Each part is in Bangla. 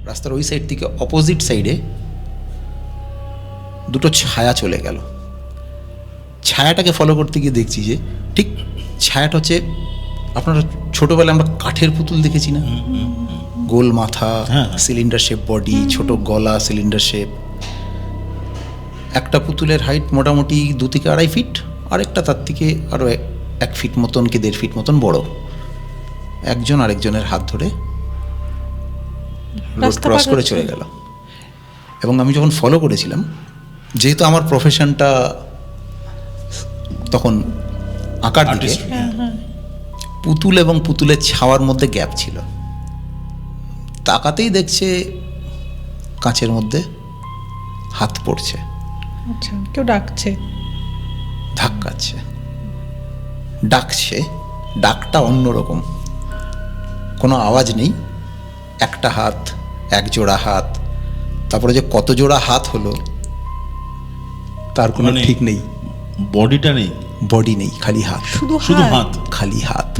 রাস্তার ওই সাইড থেকে অপোজিট সাইডে দুটো ছায়া চলে গেল। ছায়াটাকে ফলো করতে গিয়ে দেখছি যে ঠিক ছায়াটা হচ্ছে, আপনারা ছোটোবেলায় আমরা কাঠের পুতুল দেখেছি না, গোল মাথা, সিলিন্ডার শেপ বডি, ছোট গলা, সিলিন্ডার শেপ। একটা পুতুলের হাইট মোটামুটি 2 থেকে 2.5 ফিট, আরেকটা তার থেকে আরও 1 ফিট মতন কি 1.5 ফিট মতন বড়। একজন আরেকজনের হাত ধরে রোড ক্রস করে চলে গেল। এবং আমি যখন ফলো করেছিলাম, যেহেতু আমার প্রফেশনটা তখন আঁকার দিকে, পুতুল এবং পুতুলের ছাওয়ার মধ্যে গ্যাপ ছিল। তাকাতেই দেখছে কাঁচের মধ্যে হাত পড়ছে, আচ্ছা, কেউ ডাকছে, ধাক্কাচ্ছে, ডাকছে। ডাকটা অন্যরকম, কোনো আওয়াজ নেই, একটা হাত, এক জোড়া হাত। তারপরে যে কত জোড়া হাত হলো তার কোনো ঠিক নেই। বডিটা নেই, বডি নেই, খালি হাত, শুধু হাত, খালি হাত।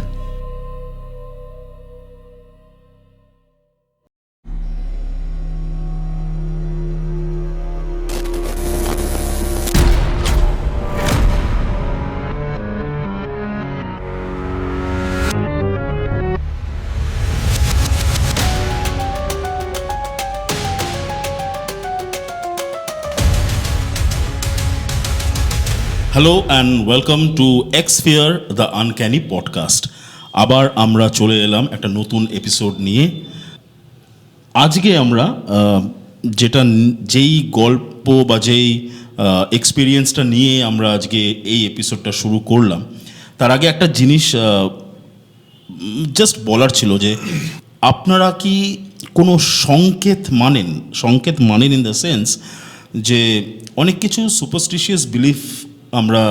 হ্যালো অ্যান্ড ওয়েলকাম টু এক্সফিয়ার দ্য আনক্যানি পডকাস্ট। আবার আমরা চলে এলাম একটা নতুন এপিসোড নিয়ে। আজকে আমরা যেই গল্প বা যেই এক্সপিরিয়েন্সটা নিয়ে আমরা আজকে এই এপিসোডটা শুরু করলাম, তার আগে একটা জিনিস জাস্ট বলার ছিল যে আপনারা কি কোনো সংকেত মানেন ইন দ্য সেন্স যে অনেক কিছু সুপারস্টিশিয়াস বিলিফ আমরা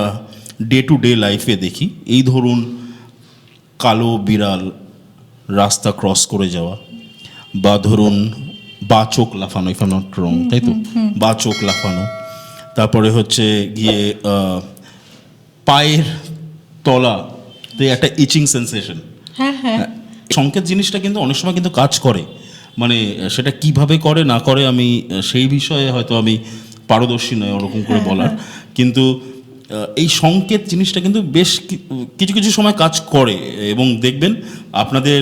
ডে টু ডে লাইফে দেখি। এই ধরুন কালো বিড়াল রাস্তা ক্রস করে যাওয়া, বা ধরুন বা চোখ লাফানো, if I am not wrong, তাই তো, বা চোখ লাফানো। তারপরে হচ্ছে গিয়ে পায়ের তলাতে একটা ইচিং সেন্সেশন। সংকেত জিনিসটা কিন্তু অনেক সময় কিন্তু কাজ করে, মানে সেটা কিভাবে করে না করে আমি সেই বিষয়ে হয়তো আমি পারদর্শী নয় ওরকম করে বলার, কিন্তু এই সংকেত জিনিসটা কিন্তু বেশ কিছু কিছু সময় কাজ করে। এবং দেখবেন আপনাদের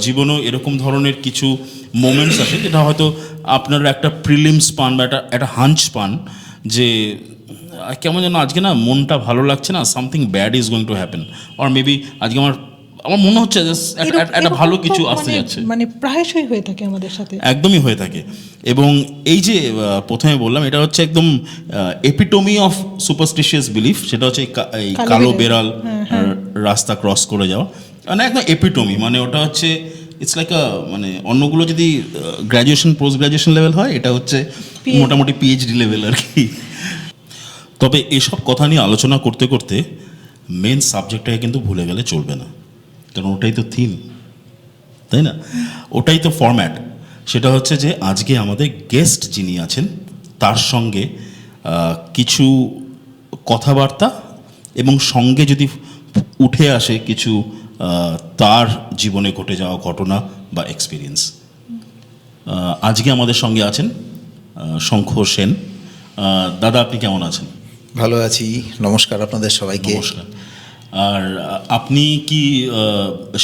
জীবনেও এরকম ধরনের কিছু মোমেন্টস আছে যেটা হয়তো আপনারা একটা প্রিলিমস পান বা একটা হাঞ্চ পান যে কেমন যেন আজকে না মনটা ভালো লাগছে না, something bad is going to happen, or maybe আজকে আমার মনে হচ্ছে একটা ভালো কিছু আসতে যাচ্ছে। মানে প্রায়শই হয়ে থাকে আমাদের সাথে, একদমই হয়ে থাকে। এবং এই যে প্রথমে বললাম, এটা হচ্ছে একদম এপিটোমি অফ সুপারস্টিশিয়াস বিলিফ, সেটা হচ্ছে এই কালো বেড়াল রাস্তা ক্রস করে যাওয়া, মানে একদম এপিটোমি। মানে ওটা হচ্ছে ইটস লাইক মানে অন্যগুলো যদি গ্র্যাজুয়েশন পোস্ট গ্র্যাজুয়েশন লেভেল হয়, এটা হচ্ছে মোটামুটি পিএইচডি লেভেল আর কি। তবে এসব কথা নিয়ে আলোচনা করতে করতে মেন সাবজেক্টটাকে কিন্তু ভুলে গেলে চলবে না, কারণ ওটাই তো থিম, তাই না? ওটাই তো ফরম্যাট। সেটা হচ্ছে যে আজকে আমাদের গেস্ট যিনি আছেন তার সঙ্গে কিছু কথাবার্তা এবং সঙ্গে যদি উঠে আসে কিছু তার জীবনে ঘটে যাওয়া ঘটনা বা এক্সপিরিয়েন্স। আজকে আমাদের সঙ্গে আছেন শঙ্খ সেন। দাদা, আপনি কেমন আছেন? ভালো আছি, নমস্কার আপনাদের সবাইকে। নমস্কার। আর আপনি কি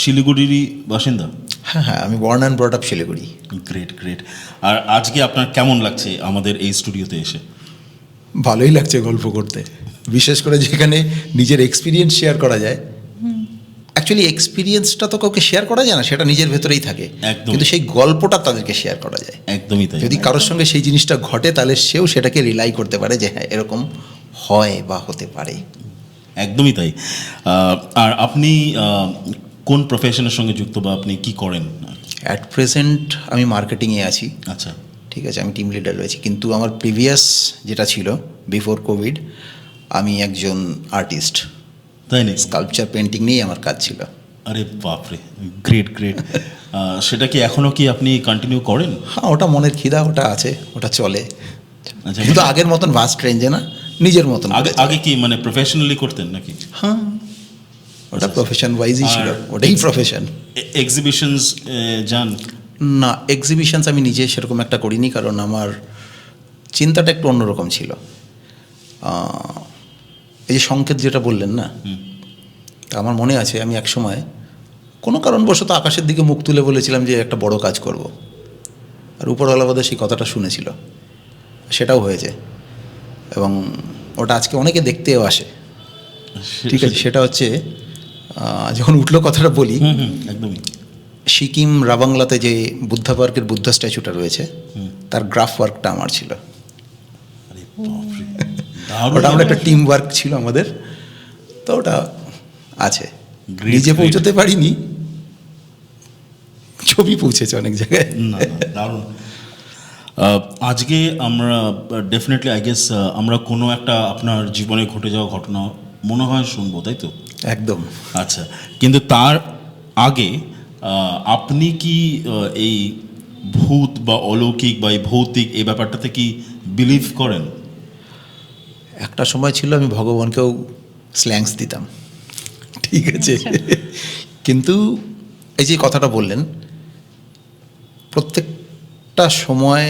শিলিগুড়িরই বাসিন্দা? হ্যাঁ, আমি born and brought up Siliguri. Great great. আর আজকে আপনার কেমন লাগছে আমাদের এই স্টুডিওতে এসে? ভালোই লাগছে গল্প করতে, বিশেষ করে যেখানে নিজের এক্সপিরিয়েন্স শেয়ার করা যায়। অ্যাকচুয়ালি এক্সপিরিয়েন্সটা তো কাউকে শেয়ার করা যায় না, সেটা নিজের ভেতরেই থাকে, কিন্তু সেই গল্পটা তাদেরকে শেয়ার করা যায়। একদমই তাই। যদি কারোর সঙ্গে সেই জিনিসটা ঘটে তাহলে সেও সেটাকে রিলাই করতে পারে যে হ্যাঁ এরকম হয় বা হতে পারে। একদমই তাই। আর আপনি কোন প্রফেশনের সঙ্গে যুক্ত বা আপনি কি করেন? অ্যাট প্রেজেন্ট আমি মার্কেটিংয়ে আছি। আচ্ছা, ঠিক আছে, আমি টিম লিডার রয়েছি, কিন্তু আমার প্রিভিয়াস যেটা ছিল বিফোর কোভিড, আমি একজন আর্টিস্ট, তাই না? স্কাল্পচার পেন্টিং নিয়েই আমার কাজ ছিল। আরে বাপরে, গ্রেট গ্রেট। সেটা কি এখনও কি আপনি কন্টিনিউ করেন? হ্যাঁ, ওটা মনের খিদা, ওটা আছে, ওটা চলে। আচ্ছা, কিন্তু আগের মতন ভাস্ট রেঞ্জে না, নিজের মতন। আগে কি মানে প্রফেশনালি করতেন নাকি? হ্যাঁ, ওটা প্রফেশন ওয়াইজই ছিল, ওটাই প্রফেশন। এক্সিবিশনস যান? না, এক্সিবিশনস আমি নিজে সেরকম একটা করিনি, কারণ আমার চিন্তাটা একটু অন্যরকম ছিল। এই যে সংকেত যেটা বললেন না, তা আমার মনে আছে আমি এক সময় কোনো কারণবশত আকাশের দিকে মুখ তুলে বলেছিলাম যে একটা বড় কাজ করব, আর উপরওয়ালা বোধহয় সেই কথাটা শুনেছিল, সেটাও হয়েছে, এবং ওটা আজকে অনেকে দেখতেও আসে। ঠিক আছে, সেটা হচ্ছে যখন উঠলো কথাটা বলি, একদমই। সিকিম রাবাংলাতে যে বুদ্ধা পার্কের বুদ্ধা স্ট্যাচুটা রয়েছে, তার গ্রাফ ওয়ার্কটা আমার ছিল। আরে বাপরে, দারুণ ওটা আমরা একটা ব্যাপার। টিম ওয়ার্ক ছিল আমাদের, তো ওটা আছে। Great, নিজে great. পৌঁছতে পারিনি, ছবি পৌঁছেছে অনেক জায়গায়। না, দারুণ। আজকে আমরা ডেফিনেটলি আই গেস আমরা কোনো একটা আপনার জীবনে ঘটে যাওয়া ঘটনা মনে হয় শুনবো, তাই তো? একদম। আচ্ছা, কিন্তু তার আগে আপনি কি এই ভূত বা অলৌকিক বা এই ভৌতিক এই ব্যাপারটাতে কি বিলিভ করেন? একটা সময় ছিল আমি ভগবানকেও স্ল্যাংস দিতাম, ঠিক আছে, কিন্তু এই যে কথাটা বললেন, প্রত্যেকটা সময়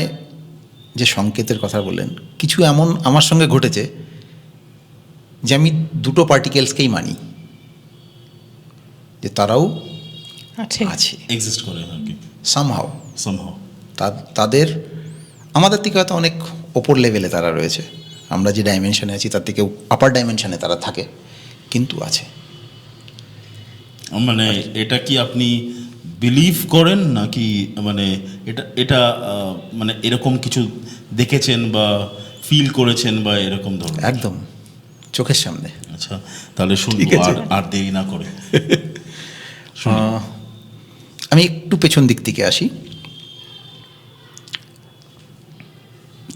যে সংকেতের কথা বললেন, কিছু এমন আমার সঙ্গে ঘটেছে যে আমি দুটো পার্টিকেলসকেই মানি যে তারাও আছে। আছে এক্সিস্ট করে আর কি সামহাও। somehow। তাদের আমাদের থেকে হয়তো অনেক ওপর লেভেলে তারা রয়েছে, আমরা যে ডাইমেনশনে আছি তার থেকে আপার ডাইমেনশনে তারা থাকে, কিন্তু আছে। মানে এটা কি আপনি বিলিভ করেন নাকি মানে এটা এটা মানে এরকম কিছু দেখেছেন বা ফিল করেছেন বা এরকম ধরনের? একদম চোখের সামনে। আচ্ছা, তাহলে শুনবো, ঠিক আছে। আর দেরি না করে। আমি একটু পেছন দিক থেকে আসি।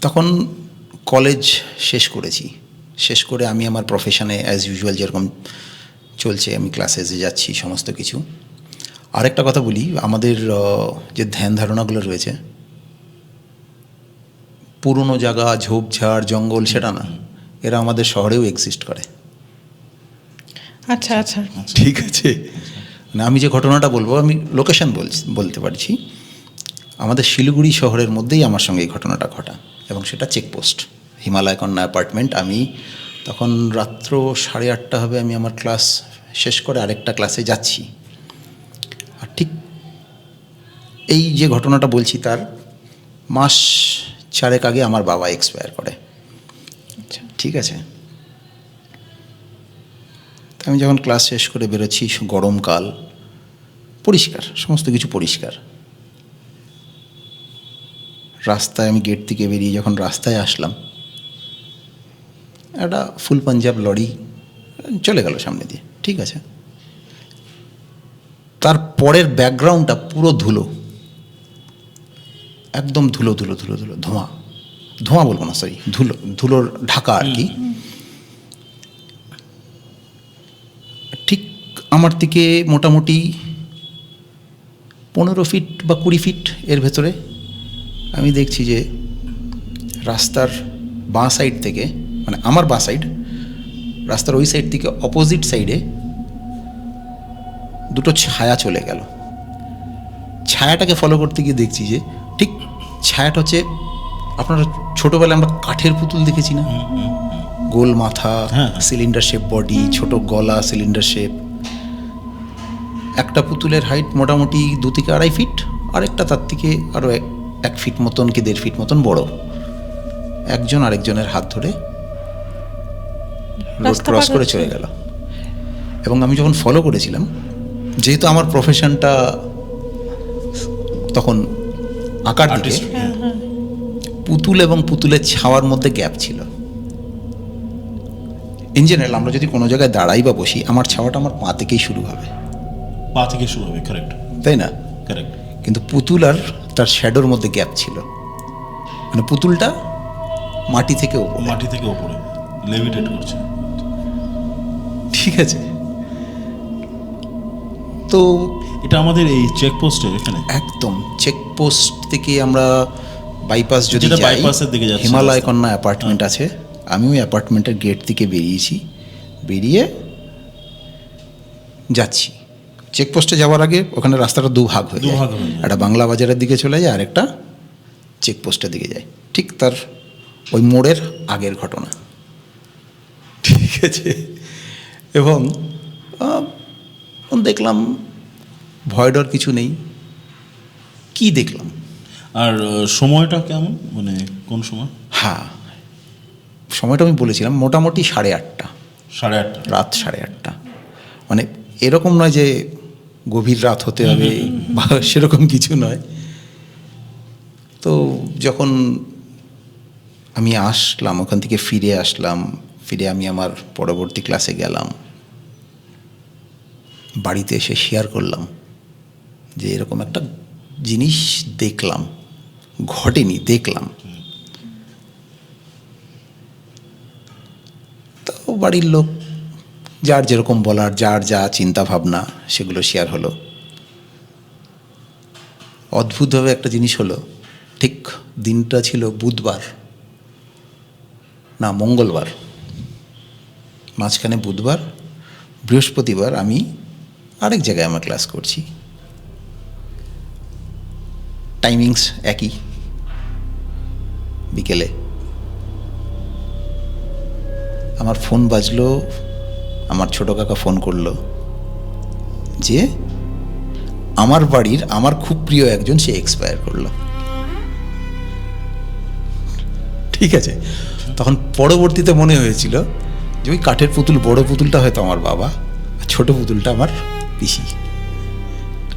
তখন কলেজ শেষ করেছি, শেষ করে আমি আমার প্রফেশনে অ্যাজ ইউজুয়াল যেরকম চলছে, আমি ক্লাসেসে যাচ্ছি, সমস্ত কিছু। আরেকটা কথা বলি, আমাদের যে ধ্যান ধারণাগুলো রয়েছে, পুরনো জায়গা, ঝোপঝাড়, জঙ্গল, সেটা না, এরা আমাদের শহরেও এক্সিস্ট করে। আচ্ছা আচ্ছা। ঠিক আছে, মানে আমি যে ঘটনাটা বলবো, আমি লোকেশন বলতে পারছি। আমাদের শিলিগুড়ি শহরের মধ্যেই আমার সঙ্গে এই ঘটনাটা ঘটা, এবং সেটা চেকপোস্ট, হিমালয় কন্যা অ্যাপার্টমেন্ট। আমি তখন রাত্র 8:30 হবে, আমি আমার ক্লাস শেষ করে আরেকটা ক্লাসে যাচ্ছি, আর ঠিক এই যে ঘটনাটা বলছি তার মাস 4 আগে আমার বাবা এক্সপায়ার করে। আচ্ছা। ঠিক আছে, আমি যখন ক্লাস শেষ করে বেরোচ্ছি, গরমকাল, পরিষ্কার, সমস্ত কিছু পরিষ্কার। রাস্তায় আমি গেট থেকে বেরিয়ে যখন রাস্তায় আসলাম, একটা ফুল পাঞ্জাব লরি চলে গেল সামনে দিয়ে। ঠিক আছে, তার পরের ব্যাকগ্রাউন্ডটা পুরো ধুলো, একদম ধুলো ধুলো ধুলো ধুলো, ধোঁয়া, ধোঁয়া বলবো না, সরি, ধুলো, ধুলোর ঢাকা আর কি। ঠিক আমার থেকে মোটামুটি 15 ফিট বা 20 ফিট এর ভেতরে আমি দেখছি যে রাস্তার বাঁ সাইড থেকে, মানে আমার বাঁ সাইড, রাস্তার ওই সাইড থেকে অপোজিট সাইডে দুটো ছায়া চলে গেল। ছায়াটাকে ফলো করতে গিয়ে দেখছি যে ঠিক ছায়াটা হচ্ছে, আপনারা ছোটোবেলায় আমরা কাঠের পুতুল দেখেছি না, গোল মাথা, সিলিন্ডার শেপ বডি, ছোট গলা, সিলিন্ডার শেপ। একটা পুতুলের হাইট মোটামুটি 2 থেকে 2.5 ফিট, আরেকটা তার থেকে আরও 1 ফিট মতন কি 1.5 ফিট মতন বড়। একজন আরেকজনের হাত ধরে রোড রাস্তা ক্রস পার করে হচ্ছে। চলে গেল। এবং আমি যখন ফলো করেছিলাম, যেহেতু আমার প্রফেশনটা তখন আঁকার দিকে, Artist, হ্যাঁ। পুতুল এবং পুতুলের ছাওয়ার মধ্যে গ্যাপ ছিল। ইন জেনারেল আমরা যদি কোনো জায়গায় দাঁড়াই বা বসি, আমার ছাওয়াটা আমার পা থেকেই শুরু হবে, পা থেকে শুরু হবে, কারেক্ট তাই না? কারেক্ট। কিন্তু পুতুল আর তার শ্যাডোর মধ্যে গ্যাপ ছিল, মানে পুতুলটা মাটি থেকে ওপরে। মাটি থেকে ওপরে লেভিটেট করছে। ঠিক আছে, তো এটা আমাদের এই চেকপোস্টের এখানে একদম চেকপোস্ট থেকে আমরা বাইপাস যদি যেটা যাই, বাইপাসের দিকে যাচ্ছে হিমালয় রাস্তা। কন্যা অ্যাপার্টমেন্ট আছে, আমি ওই অ্যাপার্টমেন্টের গেট থেকে বেরিয়েছি, বেরিয়ে যাচ্ছি। চেকপোস্টে যাওয়ার আগে ওখানে রাস্তাটা দুভাগ হয়ে যায়, দুভাগ হয়ে যায়। একটা বাংলা বাজারের দিকে চলে যায় আর একটা চেকপোস্টের দিকে যায়, ঠিক তার ওই মোড়ের আগের ঘটনা। ঠিক আছে, এবং দেখলাম ভয় ডর কিছু নেই। কি দেখলাম? আর সময়টা কেমন, মানে কোন সময়? হ্যাঁ, সময়টা আমি বলেছিলাম মোটামুটি 8:30, 8:30। রাত 8:30। মানে এরকম নয় যে গভীর রাত হতে হবে বা সেরকম কিছু নয়। তো যখন আমি আসলাম ওখান থেকে ফিরে আসলাম, ফিরে আমি আমার পরবর্তী ক্লাসে গেলাম, বাড়িতে এসে শেয়ার করলাম যে এরকম একটা জিনিস দেখলাম, ঘটেনি, দেখলাম। তো বাড়ির লোক যার যেরকম বলার, যার যা চিন্তা ভাবনা সেগুলো শেয়ার হলো। অদ্ভুতভাবে একটা জিনিস হলো, ঠিক দিনটা ছিল বুধবার, না মঙ্গলবার, মাঝখানে বুধবার, বৃহস্পতিবার আমি আরেক জায়গায় আমার ক্লাস করছি, টাইমিংস একই, বিকেলে। আমার ফোন বাজলো, আমার ছোট কাকা ফোন করলো যে আমার বাড়ির আমার খুব প্রিয় একজন সে এক্সপায়ার করলো। ঠিক আছে, তখন পরবর্তীতে মনে হয়েছিল যে ওই কাঠের পুতুল, বড় পুতুলটা হয়তো আমার বাবা, আর ছোট পুতুলটা আমার পিসি।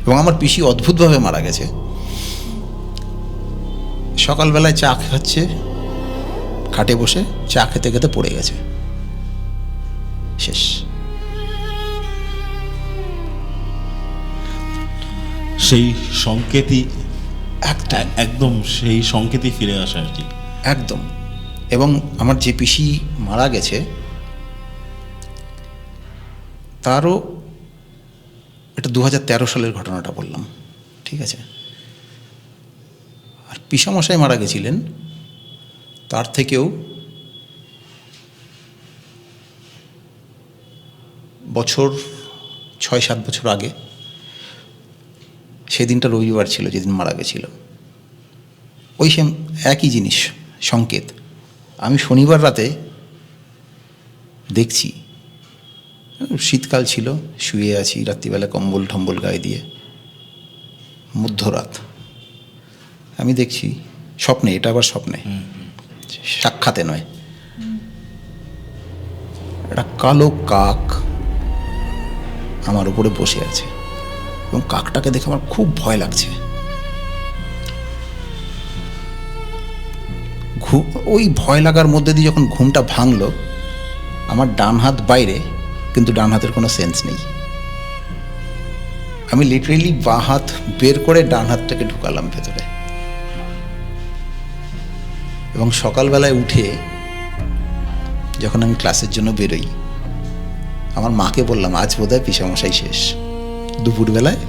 এবং আমার পিসি অদ্ভুতভাবে মারা গেছে। সকালবেলায় চা খাচ্ছে, খাটে বসে চা খেতে খেতে পড়ে গেছে, শেষ। সেই সংকেতই একদম সেই সংকেতই ফিরে আসা আর কি, একদম। এবং আমার যে পিসি মারা গেছে তারও এটা 2013 সালের ঘটনাটা বললাম, ঠিক আছে। আর পিসামশাই মারা গেছিলেন তার থেকেও বছর 6-7 বছর আগে। সেদিনটা রবিবার ছিল যেদিন মারা গেছিল। ওই সেম একই জিনিস, সংকেত। আমি শনিবার রাতে দেখছি, শীতকাল ছিল, শুয়ে আছি রাত্রিবেলা কম্বল টম্বল গায়ে দিয়ে, মধ্যরাত আমি দেখছি স্বপ্নে, এটা আবার স্বপ্নে, সাক্ষাতে নয়, একটা কালো কাক আমার উপরে বসে আছে এবং কাকটাকে দেখে আমার খুব ভয় লাগছে। ওই ভয় লাগার মধ্যে দিয়ে যখন ঘুমটা ভাঙলো, আমার ডান হাত বাইরে, কিন্তু ডান হাতের কোনো সেন্স নেই। আমি লিটারেলি বাঁ হাত বের করে ডান হাতটাকে ঢুকালাম ভেতরে। এবং সকালবেলায় উঠে যখন আমি ক্লাসের জন্য বেরোই, আমার মাকে বললাম আজ বোধহয় পিসামশাই শেষ। দুপুরবেলায়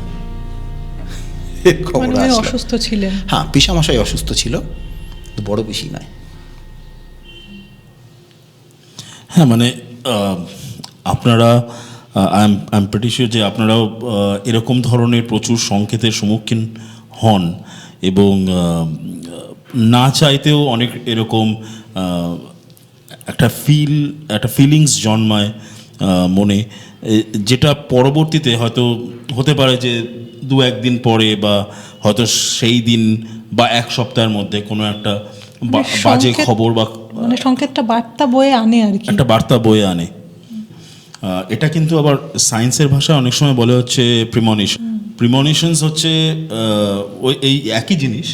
খবর মানে আসলো। অসুস্থ ছিলেন? হ্যাঁ, পিসামশাই অসুস্থ ছিল, বড় বেশি নয়। হ্যাঁ, মানে আপনারা আই এম প্রিটি শিওর যে আপনারাও এরকম ধরনের প্রচুর সংকেতের সম্মুখীন হন এবং না চাইতেও অনেক এরকম একটা ফিলিংস জন্মায় মনে, যেটা পরবর্তীতে হয়তো হতে পারে যে 2-1 দিন পরে বা হয়তো সেই দিন বা 1 সপ্তাহের মধ্যে কোনো একটা বাজে খবর বা মানে সংকেতটা বার্তা বয়ে আনে আর কি, একটা বার্তা বয়ে আনে। এটা কিন্তু আবার সায়েন্সের ভাষায় অনেক সময় বলে হচ্ছে প্রিমনিশন। প্রিমনিশনস হচ্ছে ওই এই একই জিনিস,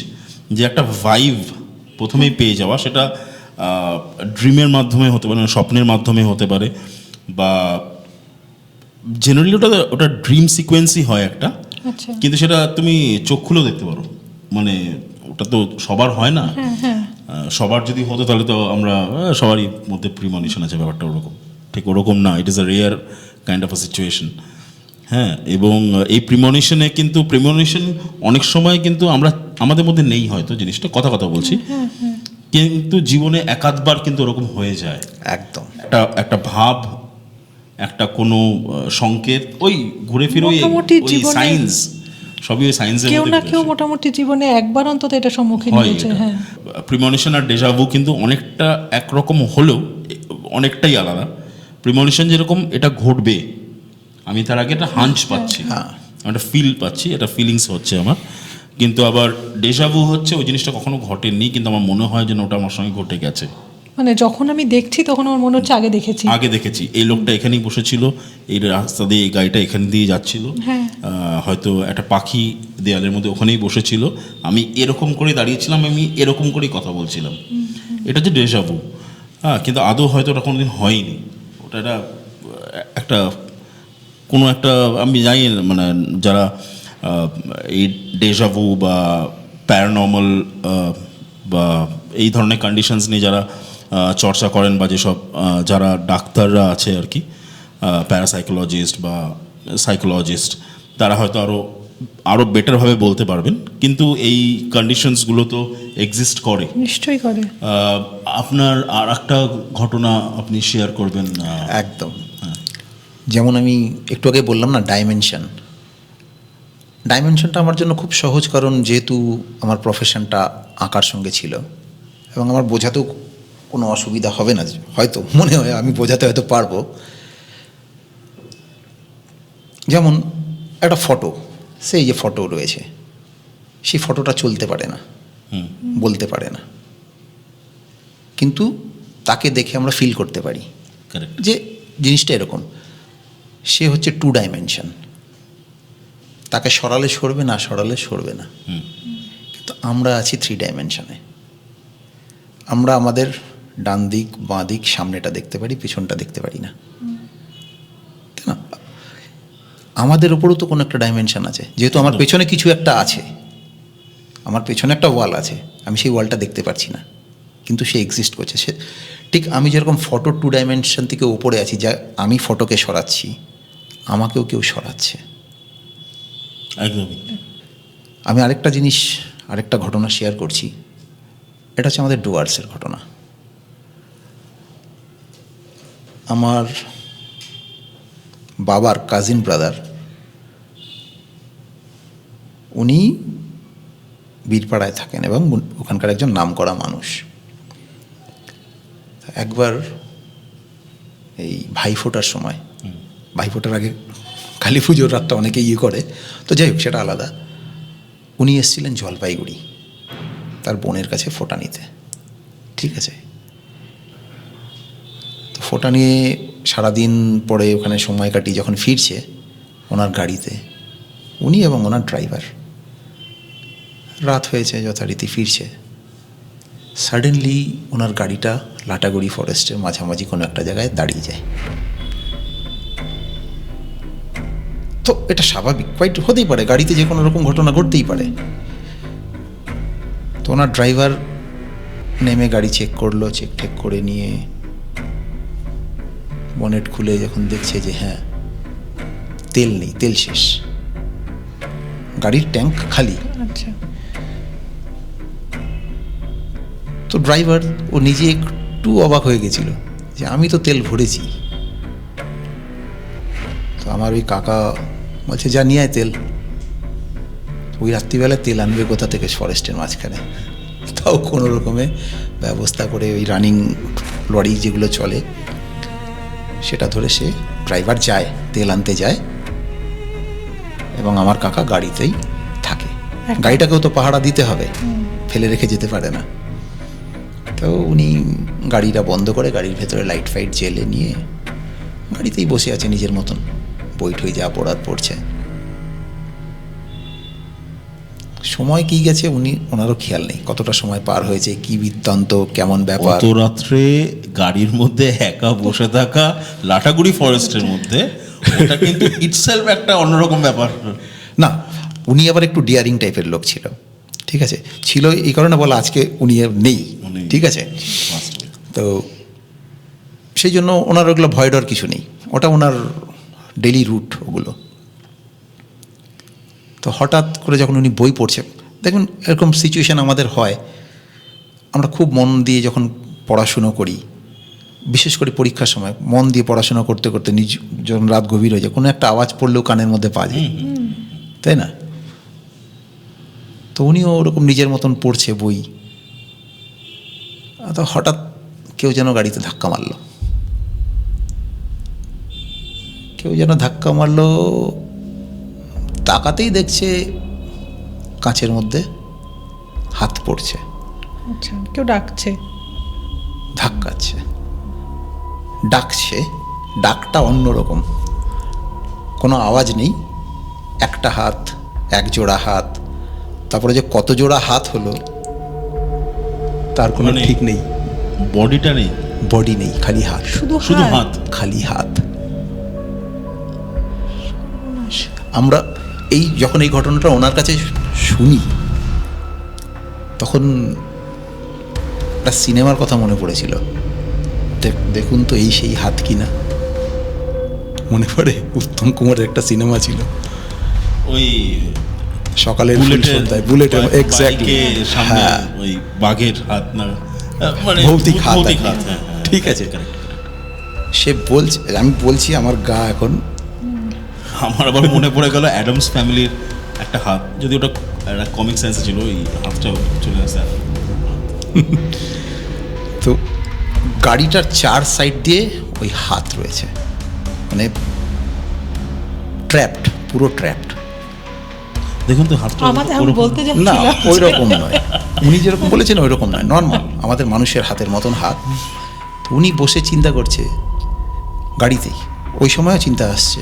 যে একটা ভাইভ প্রথমেই পেয়ে যাওয়া, সেটা ড্রিমের মাধ্যমে হতে পারে, স্বপ্নের মাধ্যমে হতে পারে, বা জেনারেলি ওটা ড্রিম সিকোয়েন্সই হয় একটা, আচ্ছা, কিন্তু সেটা তুমি চোখ খুলেও দেখতে পারো। মানে ওটা তো সবার হয় না, সবার যদি হতো তাহলে তো আমরা সবারই মধ্যে প্রিমনিশন আছে, ব্যাপারটা ওরকম ঠিক ওরকম না। It is a rare kind of a situation. হ্যাঁ, এবং এই প্রিমনিশনে কিন্তু প্রিমনিশন অনেক সময় কিন্তু আমাদের মধ্যে নেই হয়তো জিনিসটা, কথা বলছি, কিন্তু জীবনে 1-2বার কিন্তু ওরকম হয়ে যায়। একদম একটা ভাব একটা কোনো সংকেত, ওই ঘুরে ফিরে মোটামুটি ওই জীবনে- সায়েন্স, সবই ওই সায়েন্সের কেউ মধ্যে না ঘুরে কেউ আসে। মোটামুটি জীবনে একবার অন্তত এটা সম্মুখীন হয় হয়েছে। এটা। হ্যাঁ, প্রিমনিশন আর ডেজাভু কিন্তু অনেকটা একরকম হলেও অনেকটাই আলাদা। প্রিমনিশন যেরকম এটা ঘটবে, আমি তার আগে একটা হাঞ্চ পাচ্ছি, একটা ফিল পাচ্ছি, একটা ফিলিংস হচ্ছে আমার। কিন্তু আবার ডেজাভু হচ্ছে ওই জিনিসটা কখনো ঘটেনি, কিন্তু আমার মনে হয় যেন ওটা আমার সঙ্গে ঘটে গেছে। মানে যখন আমি দেখছি তখন আমার মনে হচ্ছে আগে দেখেছি। আগে দেখেছি এই লোকটা এখানেই বসেছিল, এই রাস্তা দিয়ে এই গাড়িটা এখান দিয়ে যাচ্ছিল, হ্যাঁ। হয়তো একটা পাখি দেয়ালের মধ্যে ওখানেই বসেছিল, আমি এরকম করে দাঁড়িয়েছিলাম, আমি এরকম করেই কথা বলছিলাম। এটা হচ্ছে ডেজাভু। হ্যাঁ, কিন্তু আদৌ হয়তো ওটা কোনোদিন হয়নি। ওটা একটা কোনো একটা, আমি জানি না, মানে যারা এই ডেজাভু বা প্যারানর্মাল বা এই ধরনের কন্ডিশনস নিয়ে যারা চর্চা করেন, বা যেসব যারা ডাক্তাররা আছে আর কি, প্যারাসাইকোলজিস্ট বা সাইকোলজিস্ট, তারা হয়তো আরও বেটারভাবে বলতে পারবেন। কিন্তু এই কন্ডিশনসগুলো তো এক্সিস্ট করে। নিশ্চয়ই করে। আপনার আর একটা ঘটনা আপনি শেয়ার করবেন? একদম। যেমন আমি একটু আগে বললাম না, ডাইমেনশনটা আমার জন্য খুব সহজ, কারণ যেহেতু আমার প্রফেশনটা আঁকার সঙ্গে ছিল এবং আমার বোঝাতেও কোনো অসুবিধা হবে না, হয়তো মনে হয় আমি বোঝাতে হয়তো পারবো। যেমন একটা ফটো, সেই যে ফটো রয়েছে, সেই ফটোটা চলতে পারে না, বলতে পারে না, কিন্তু তাকে দেখে আমরা ফিল করতে পারি কারেক্ট। যে জিনিসটা এরকম। সে হচ্ছে 2 ডাইমেনশন, তাকে সরালে সরবে, না সরালে সরবে না। কিন্তু আমরা আছি 3 ডাইমেনশনে। আমরা আমাদের ডান দিক, বাঁ দিক, সামনেটা দেখতে পারি, পিছনটা দেখতে পারি না, তাই না? আমাদের উপরও তো কোনো একটা ডাইমেনশন আছে, যেহেতু আমার পেছনে কিছু একটা আছে, আমার পেছনে একটা ওয়াল আছে, আমি সেই ওয়ালটা দেখতে পাচ্ছি না, কিন্তু সে এক্সিস্ট করছে। সে ঠিক আমি যেরকম ফটো 2 ডাইমেনশন থেকে উপরে আছি, যা আমি ফটোকে সরাচ্ছি, আমাকেও কেউ সরাচ্ছে। একদমই। আমি আরেকটা ঘটনা শেয়ার করছি। এটা হচ্ছে আমাদের ডুয়ার্সের ঘটনা। আমার বাবার কাজিন ব্রাদার, উনি বীরপাড়ায় থাকেন এবং ওখানকার একজন নামকরা মানুষ। একবার এই ভাইফোঁটার সময়, ভাইফোঁটার আগে কালী পুজোর রাতটা অনেকে করে, তো যাই হোক সেটা আলাদা, উনি এসেছিলেন জলপাইগুড়ি তার বোনের কাছে ফোঁটা নিতে। ঠিক আছে, তো ফোঁটা নিয়ে সারাদিন পরে ওখানে সময় কাটিয়ে যখন ফিরছে ওনার গাড়িতে, উনি এবং ওনার ড্রাইভার, রাত হয়েছে, যথারীতি ফিরছে, সাডেনলি ওনার গাড়িটা লাটাগুড়ি ফরেস্টের মাঝামাঝি কোনো একটা জায়গায় দাঁড়িয়ে যায়। তো এটা স্বাভাবিক, কোয়াইট হতেই পারে, গাড়িতে যে কোনো রকম ঘটনা ঘটতেই পারে। তো ওনার ড্রাইভার নেমে গাড়ি চেক করলো, চেক টেক করে নিয়ে বনেট খুলে যখন দেখছে যে হ্যাঁ তেল নেই, তেল শেষ, গাড়ির ট্যাঙ্ক খালি। আচ্ছা, তো ড্রাইভার ও নিজে একটু অবাক হয়ে গেছিল যে আমি তো তেল ভরেছি। তো আমার ওই কাকা বলছে যা নিয়ে আয় তেল। ওই রাত্রিবেলা তেল আনবে কোথা থেকে ফরেস্টের মাঝখানে, তাও কোনো রকমে ব্যবস্থা করে ওই রানিং লরি যেগুলো চলে সেটা ধরে সে ড্রাইভার যায়, তেল আনতে যায়, এবং আমার কাকা গাড়িতেই থাকে। গাড়িটাকেও তো পাহারা দিতে হবে, ফেলে রেখে যেতে পারে না। তো উনি গাড়িটা বন্ধ করে গাড়ির ভেতরে লাইট ফাইট জেলে নিয়ে গাড়িতেই বসে আছে নিজের মতন, বই ঠই যা পড়ার পড়ছে। সময় কি গেছে ওনারও খেয়াল নেই, কতটা সময় পার হয়েছে, কি বৃত্তান্ত, কেমন ব্যাপার। অত রাত্রে গাড়ির মধ্যে একা বসে থাকা লাটাগুড়ি ফরেস্টের মধ্যে, ওটা কিন্তু ইটসেলফ একটা অন্যরকম ব্যাপার। না, উনি আবার একটু ডিয়ারিং টাইপের লোক ছিল। ঠিক আছে, ছিল এই কারণে বলা আজকে উনি নেই। ঠিক আছে, তো সেই জন্য ওনার ওগুলো ভয় ডর কিছু নেই, ওটা ওনার ডেলি রুট ওগুলো। তো হঠাৎ করে যখন উনি বই পড়ছে, দেখুন এরকম সিচুয়েশান আমাদের হয়, আমরা খুব মন দিয়ে যখন পড়াশুনো করি বিশেষ করে পরীক্ষার সময় মন দিয়ে পড়াশোনা করতে করতে যখন রাত গভীর হয়ে যায়, কোনো একটা আওয়াজ পড়লেও কানের মধ্যে পা যায়, তাই না? তো উনিও ওরকম নিজের মতন পড়ছে বই, তো হঠাৎ কেউ যেন গাড়িতে ধাক্কা মারলো, তাকাতেই দেখছে কাঁচের মধ্যে হাত পড়ছে, আচ্ছা, কেউ ডাকছে, ধাক্কাচ্ছে, ডাকছে, ডাকটা অন্যরকম, কোনো আওয়াজ নেই, একটা হাত, এক জোড়া হাত, তারপরে যে কত জোড়া হাত হলো তার কোনো মানে ঠিক নেই, বডিটা নেই, বডি নেই, খালি হাত, শুধু শুধু হাত। হাত। খালি হাত। আমরা যখন এই ঘটনাটা ওনার কাছে শুনি, তখন একটা সিনেমার কথা মনে পড়েছিল, দেখুন তো এই সেই হাত কিনা, মনে পড়ে উত্তম কুমারের একটা সিনেমা ছিল, ওই সকালের ফুল সন্ধ্যায়, বুলেটের, এক্স্যাক্টলি, বাইকের সামনে হ্যাঁ, ওই বাঘের হাত না, মানে ভৌতিক হাত আর কি। হাত, হ্যাঁ, হ্যাঁ, ঠিক আছে। correct, correct, correct। সে বলছে, আমি বলছি আমার গা এখন, আমার আবার মনে পড়ে গেল অ্যাডামস ফ্যামিলির একটা হাত, যদি ওটা একটা কমিক সেন্সে ছিল, ওই হাতটা চলে আসে। তো গাড়িটার 4 সাইড দিয়ে ওই হাত রয়েছে, মানে ট্র্যাপড, পুরো ট্র্যাপড। দেখুন তো হাতটা আমাদের আমি ওরকম- বলতে না, যাচ্ছিলাম ওই রকম নয়, উনি যেরকম বলেছেন ওই রকম নয়, নর্মাল আমাদের মানুষের হাতের মতন হাত। তো উনি বসে চিন্তা করছে গাড়িতেই, ওই সময়ও চিন্তা আসছে,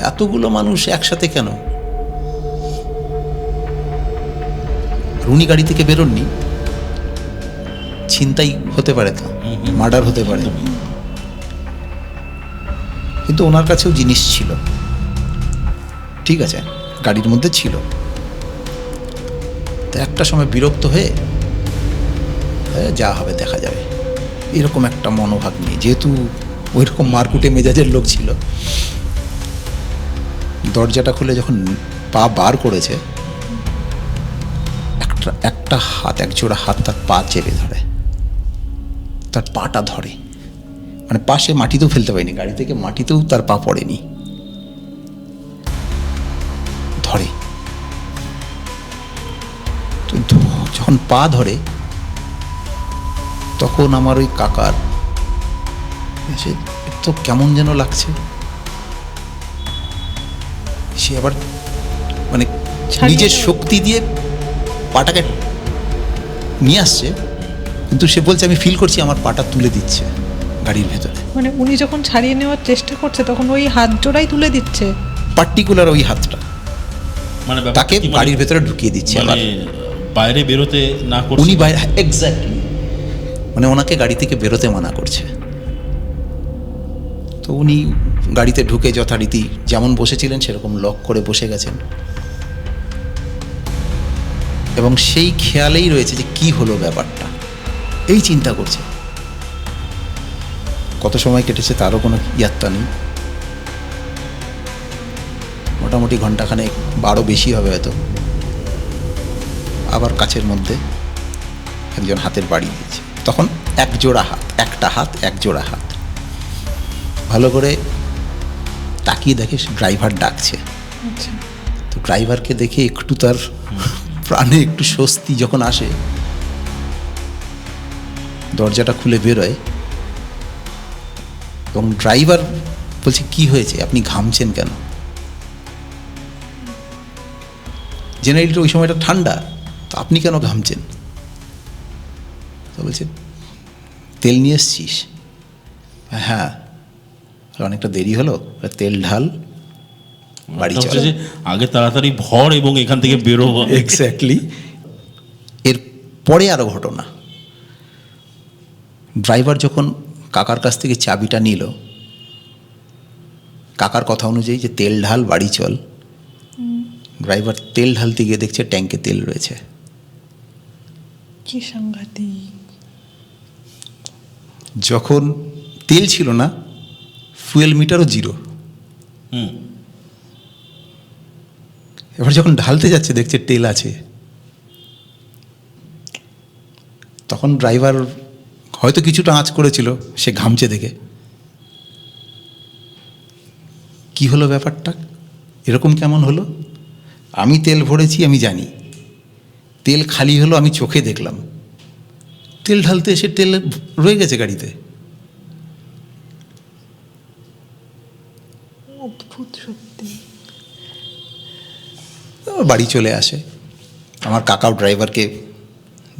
এতগুলো মানুষ একসাথে কেন? আর উনি গাড়ি থেকে বেরোননি, ছিনতাই হতে পারে, তো মার্ডার হতে পারে, কিন্তু ওনার কাছেও জিনিস ছিল, ঠিক আছে, গাড়ির মধ্যে ছিল। তো একটা সময় বিরক্ত হয়ে যা হবে দেখা যাবে, এরকম একটা মনোভাব নিয়ে, যেহেতু ওই রকম মারকুটে মেজাজের লোক ছিল, দরজাটা খুলে যখন পা বার করেছে, একটা হাত, এক জোড়া হাত তার পা চেপে ধরে, তার পাটা ধরে, মানে পাশে মাটিতেও ফেলতে পারেনি, গাড়ি থেকে মাটিতেও তার পা পড়েনি, ধরে। তো যখন পা ধরে, তখন আমার ওই কাকার সে তো কেমন যেন লাগছে, সে আবার মানে ছাড়িয়ে নিজের দেওয়া। শক্তি দিয়ে পাটাকে নিয়ে আসছে, কিন্তু সে বলছে আমি ফিল করছি আমার পাটা তুলে দিচ্ছে গাড়ির ভেতরে, মানে উনি যখন ছাড়িয়ে নেওয়ার চেষ্টা করছে তখন ওই হাত জোড়াই তুলে দিচ্ছে। পার্টিকুলার ওই হাতটা মানে ব্যাপারটা তাকে কি, মানে- গাড়ির ভেতরে ঢুকিয়ে দিচ্ছে। মানে বাইরে বেরোতে না করছে, উনি বাইরে, এক্স্যাক্টলি, মানে ওনাকে গাড়ি থেকে বেরোতে মানা করছে। তো উনি গাড়িতে ঢুকে যথারীতি যেমন বসেছিলেন সেরকম লক করে বসে গেছেন, এবং সেই খেয়ালেই রয়েছে যে কি হলো ব্যাপারটা, এই চিন্তা করছে। কত সময় কেটেছে তারও কোনো ইয়াত্তা নেই, মোটামুটি ঘন্টাখানেক, 12 বেশি হবে হয়তো। আবার কাছের মধ্যে একজন হাতের বাড়ি দিয়েছে, তখন এক জোড়া হাত, একটা হাত, এক জোড়া হাত। ভালো করে তাকিয়ে দেখে ড্রাইভার ডাকছে। আচ্ছা, তো ড্রাইভারকে দেখে একটু তার প্রাণে একটু স্বস্তি যখন আসে, দরজাটা খুলে বেরোয়, এবং ড্রাইভার বলছে কি হয়েছে, আপনি ঘামছেন কেন? জেনারেলি ওই সময়টা ঠান্ডা, তো আপনি কেন ঘামছেন? তো বলছে তেল নিয়ে এসছিস? হ্যাঁ। অনেকটা দেরি হলো, তেল ঢাল, বাড়ি এটা চল। হচ্ছে যে আগে তাড়াতাড়ি ভর এবং এখান থেকে বেরো। এক্স্যাক্টলি। এর পরে আরো ঘটনা, ড্রাইভার যখন কাকার কাছ থেকে চাবিটা নিল, কাকার কথা অনুযায়ী যে তেল ঢাল, বাড়ি চল, ড্রাইভার তেল ঢালতে গিয়ে দেখছে ট্যাঙ্কে তেল রয়েছে। কি সাংঘাতিক। যখন তেল ছিল না, ফুয়েল মিটারও 0। হুম। এবার যখন ঢালতে যাচ্ছে দেখছে তেল আছে, তখন ড্রাইভার হয়তো কিছুটা আঁচ করেছিল, সে ঘামছে দেখে। কি হলো ব্যাপারটা, এরকম কেমন হলো? আমি তেল ভরেছি, আমি জানি। তেল খালি হলো, আমি চোখে দেখলাম। তেল ঢালতে এসে তেল রয়ে গেছে গাড়িতে। অদ্ভুত সত্যি। বাড়ি চলে আসে। আমার কাকাও ড্রাইভারকে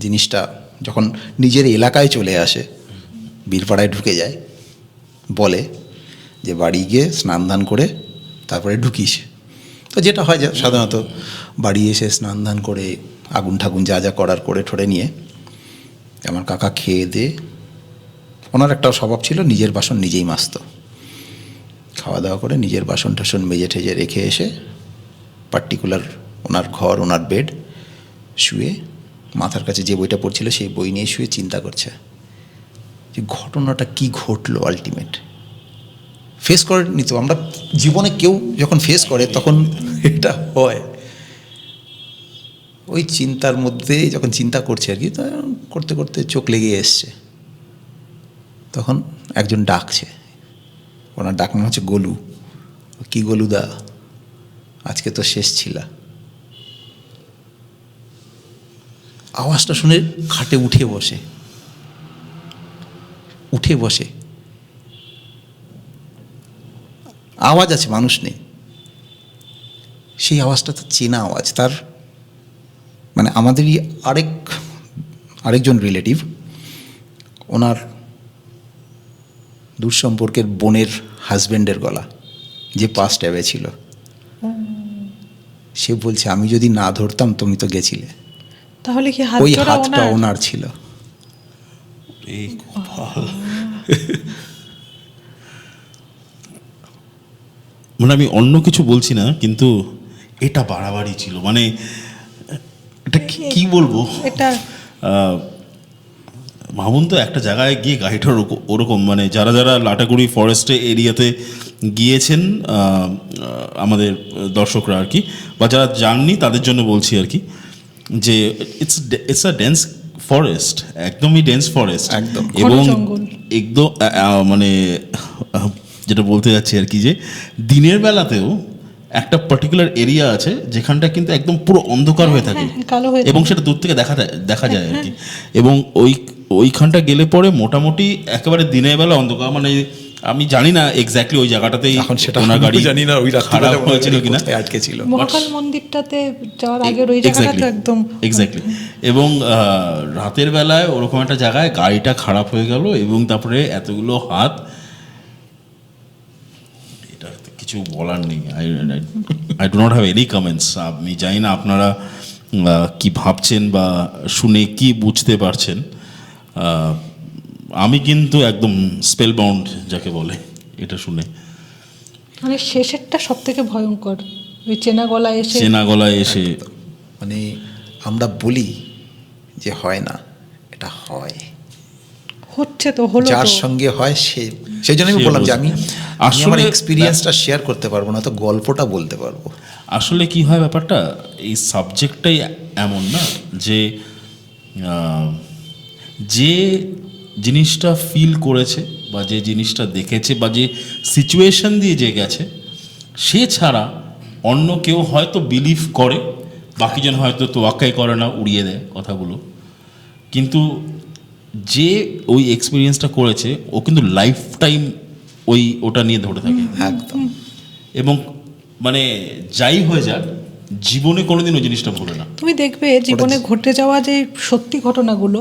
জিনিসটা যখন নিজের এলাকায় চলে আসে, বীরপাড়ায় ঢুকে যায়, বলে যে বাড়ি গিয়ে স্নান ধান করে তারপরে ঢুকিস। তো যেটা হয় সাধারণত, বাড়ি এসে স্নান ধান করে আগুন ঠাগুন যা যা করার করে ঠরে নিয়ে আমার কাকা খেয়ে দিয়ে, ওনার একটা স্বভাব ছিল নিজের বাসন নিজেই মাজত। খাওয়া দাওয়া করে নিজের বাসন টাসন মেজে ঠেজে রেখে এসে পার্টিকুলার ওনার ঘর, ওনার বেড, শুয়ে মাথার কাছে যে বইটা পড়ছিল সেই বই নিয়ে শুয়ে চিন্তা করছে যে ঘটনাটা কি ঘটলো। আলটিমেট ফেস করেনি তো, আমরা জীবনে কেউ যখন ফেস করে তখন এটা হয়। ওই চিন্তার মধ্যে যখন চিন্তা করছে আর কি, করতে করতে চোখ লেগে এসছে। তখন একজন ডাকছে, ওনার ডাক নাম হচ্ছে গোলু। কি গোলুদা, আজকে তো শেষ ছিল। আওয়াজটা শুনে খাটে উঠে বসে। আওয়াজ আছে, মানুষ নেই। সেই আওয়াজটা তো চেনা আওয়াজ। তার মানে আমাদেরই আরেকজন রিলেটিভ, ওনার দূর সম্পর্কের বোনের হাজব্যান্ডের গলা, যে পাস ট্যাবে ছিল। সে বলছে আমি যদি না ধরতাম তুমি তো গেছিলে। তাহলে কি ওই হাতটা ওনার ছিল। মানে আমি অন্য কিছু বলছি না, কিন্তু এটা বাড়াবাড়ি ছিল। মানে এটা কি বলবো, এটা ভাবুন তো, একটা জায়গায় গিয়ে গাড়িটা ওরকম, মানে যারা যারা লাটাগুড়ি ফরেস্টে এরিয়াতে গিয়েছেন, আমাদের দর্শকরা আর কি, বা যারা যাননি তাদের জন্য বলছি আর কি, যে ইটস আ ডেন্স ফরেস্ট, একদমই ডেন্স ফরেস্ট একদম। এবং একদম মানে যেটা বলতে যাচ্ছি আর কি, যে দিনের বেলাতেও একটা পার্টিকুলার এরিয়া আছে যেখানটা কিন্তু একদম পুরো অন্ধকার হয়ে থাকে, এবং সেটা দূর থেকে দেখা যায় আর কি। এবং ওইখানটা গেলে পরে মোটামুটি একেবারে দিনের বেলা অন্ধকার। মানে আমি জানি না এক্স্যাক্টলি ওই জায়গাটাতেই ওনার গাড়ি জানি না ওই খারাপ হয়েছিল কিনা, আটকে ছিল মহাকাল মন্দিরটাতে যাওয়ার আগে ওই জায়গাটা একদম এক্স্যাক্টলি। এবং রাতের বেলায় ওরকম একটা জায়গায় গাড়িটা খারাপ হয়ে গেল, এবং তারপরে এতগুলো হাত, এটা কিছু বলার নেই। I do not have any comments. আমি জানি না আপনারা কি ভাবছেন বা শুনে কি বুঝতে পারছেন। আমি কিন্তু একদম স্পেল বাউন্ড যাকে বলে, এটা শুনে। মানে শেষেরটা সব থেকে ভয়ঙ্কর, ওই চেনা গলায় এসে মানে আমরা বলি যে হয় না, এটা হয়, হচ্ছে তো, হলো যার সঙ্গে হয় সেই জন্য আমি বললাম যে আমি আমার এক্সপিরিয়েন্সটা শেয়ার করতে পারবো না, তো গল্পটা বলতে পারবো। আসলে কি হয় ব্যাপারটা, এই সাবজেক্টটাই এমন না যে যে জিনিসটা ফিল করেছে বা যে জিনিসটা দেখেছে বা যে সিচুয়েশন দিয়ে যে গেছে, সে ছাড়া অন্য কেউ হয়তো বিলিভ করে, বাকিজন হয়তো তোয়াক্কাই করে না, উড়িয়ে দেয় কথাগুলো। কিন্তু যে ওই এক্সপিরিয়েন্সটা করেছে, ও কিন্তু লাইফ টাইম ওটা নিয়ে ধরে থাকে একদম। এবং মানে যাই হয়ে যাক, জীবনে কোনোদিন ওই জিনিসটা ভুলে না। তুমি দেখবে জীবনে ঘটে যাওয়া যে সত্যি ঘটনাগুলো,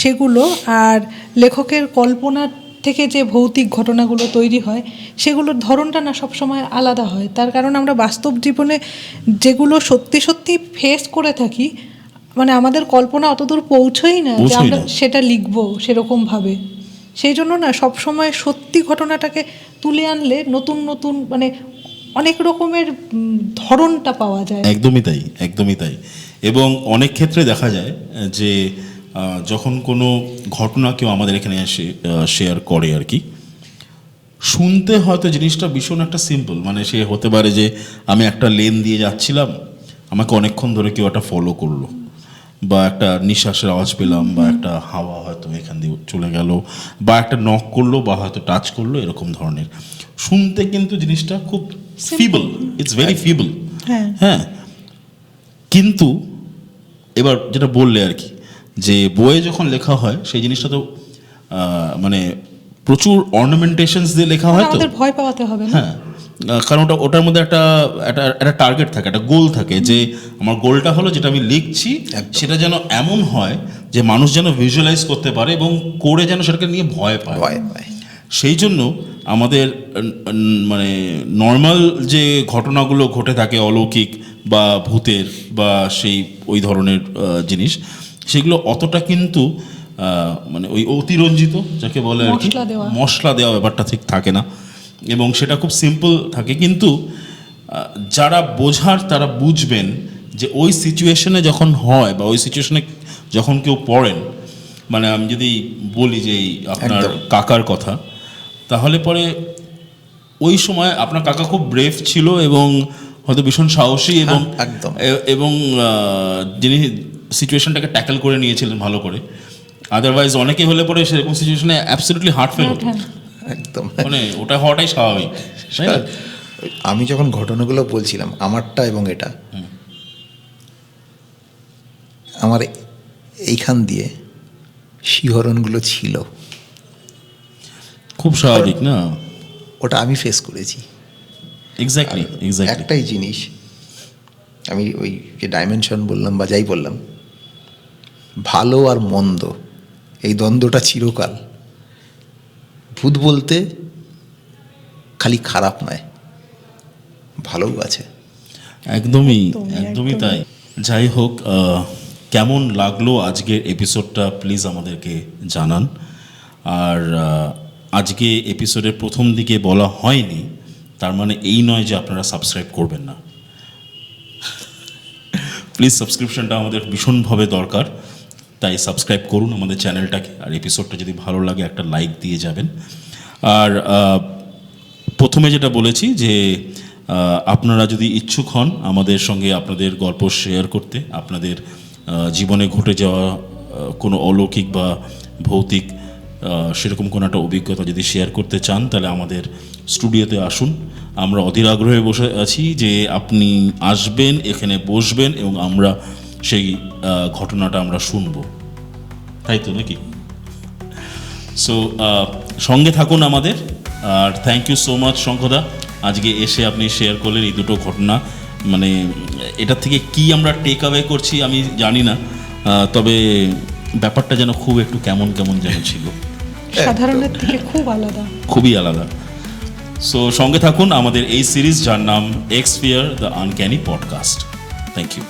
সেগুলো আর লেখকের কল্পনার থেকে যে ভৌতিক ঘটনাগুলো তৈরি হয়, সেগুলোর ধরনটা না সবসময় আলাদা হয়। তার কারণ আমরা বাস্তব জীবনে যেগুলো সত্যি সত্যি ফেস করে থাকি, মানে আমাদের কল্পনা অতদূর পৌঁছই না যে আমরা সেটা লিখবো সেরকমভাবে। সেই জন্য না সবসময় সত্যি ঘটনাটাকে তুলে আনলে নতুন নতুন মানে অনেক রকমের ধরনটা পাওয়া যায়। একদমই তাই। এবং অনেক ক্ষেত্রে দেখা যায় যে যখন কোনো ঘটনা কেউ আমাদের এখানে এসে শেয়ার করে আর কি, শুনতে হয়তো জিনিসটা ভীষণ একটা সিম্পল, মানে সে হতে পারে যে আমি একটা লেন দিয়ে যাচ্ছিলাম, আমাকে অনেকক্ষণ ধরে কেউ একটা ফলো করলো, বা একটা নিঃশ্বাসের আওয়াজ পেলাম, বা একটা হাওয়া হয়তো এখান দিয়ে চলে গেল, বা একটা নক করলো, বা হয়তো টাচ করলো, এরকম ধরনের শুনতে কিন্তু জিনিসটা খুব ফিবল, ইটস ভেরি ফিবল। হ্যাঁ হ্যাঁ, কিন্তু এবার যেটা বললে আর কি, যে বইয়ে যখন লেখা হয় সেই জিনিসটা তো মানে প্রচুর অর্নামেন্টেশনস দিয়ে লেখা হয় তো। আমাদের ভয় পাওয়াতে হবে না। হ্যাঁ, কারণ ওটার মধ্যে একটা টার্গেট থাকে, একটা গোল থাকে, যে আমার গোলটা হলো যেটা আমি লিখছি সেটা যেন এমন হয় যে মানুষ যেন ভিজুয়ালাইজ করতে পারে এবং করে যেন সেটাকে নিয়ে ভয় পায়। সেই জন্য আমাদের মানে নর্মাল যে ঘটনাগুলো ঘটে থাকে অলৌকিক বা ভূতের বা সেই ওই ধরনের জিনিস, সেগুলো অতটা কিন্তু মানে ওই অতিরঞ্জিত যাকে বলে আর কি, মশলা দেওয়া ব্যাপারটা ঠিক থাকে না, এবং সেটা খুব সিম্পল থাকে। কিন্তু যারা বোঝার তারা বুঝবেন যে ওই সিচুয়েশনে যখন হয় বা ওই সিচুয়েশনে যখন কেউ পড়েন, মানে আমি যদি বলি যে আপনার কাকার কথা, তাহলে পরে ওই সময় আপনার কাকা খুব ব্রেভ ছিল এবং হয়তো ভীষণ সাহসী এবং এবং যিনি সিচুয়েশনটাকে ট্যাকেল করে নিয়েছিলেন ভালো করে। আদারওয়াইজ অনেকে হলে পরে সেরকম সিচুয়েশনে অ্যাবসলিউটলি হার্ট ফেল হতো, একদম, মানে ওটা হওয়াটাই স্বাভাবিক। আমি যখন ঘটনাগুলো বলছিলাম আমারটা এবং এটা, আমার এইখান দিয়ে শিহরণগুলো ছিল, খুব স্বাভাবিক না? ওটা আমি ফেস করেছি। এক্স্যাক্টলি একটাই জিনিস, আমি ওই যে ডাইমেনশন বললাম বা যাই বললাম, ভালো আর মন্দ এই দ্বন্দ্বটা চিরকাল। ভূত বলতে খালি খারাপ নয়, ভালোও আছে। একদমই তাই। যাই হোক, কেমন লাগলো আজকের এপিসোডটা প্লিজ আমাদেরকে জানান। আর আজকে এপিসোডের প্রথম দিকে বলা হয়নি তার মানে এই নয় যে আপনারা সাবস্ক্রাইব করবেন না। প্লিজ সাবস্ক্রিপশনটা আমাদের ভীষণভাবে দরকার, তাই সাবস্ক্রাইব করুন আমাদের চ্যানেলটাকে। আর এপিসোডটা যদি ভালো লাগে একটা লাইক দিয়ে যাবেন। আর প্রথমে যেটা বলেছি যে আপনারা যদি ইচ্ছুক হন আমাদের সঙ্গে আপনাদের গল্প শেয়ার করতে, আপনাদের জীবনে ঘটে যাওয়া কোনো অলৌকিক বা ভৌতিক সেরকম কোনো একটা অভিজ্ঞতা যদি শেয়ার করতে চান, তাহলে আমাদের স্টুডিওতে আসুন। আমরা অধীর আগ্রহে বসে আছি যে আপনি আসবেন, এখানে বসবেন এবং আমরা সেই ঘটনাটা আমরা শুনবো, তাই তো নাকি? সো সঙ্গে থাকুন আমাদের। আর থ্যাংক ইউ সো মাচ শঙ্কদা, আজকে এসে আপনি শেয়ার করলেন এই দুটো ঘটনা। মানে এটার থেকে কি আমরা টেক অ্যাওয়ে করছি আমি জানি না, তবে ব্যাপারটা যেন খুব একটু কেমন যেন ছিল, সাধারণের থেকে খুবই আলাদা। সো সঙ্গে থাকুন আমাদের এই সিরিজ, যার নাম X fear the uncanny podcast. Thank you.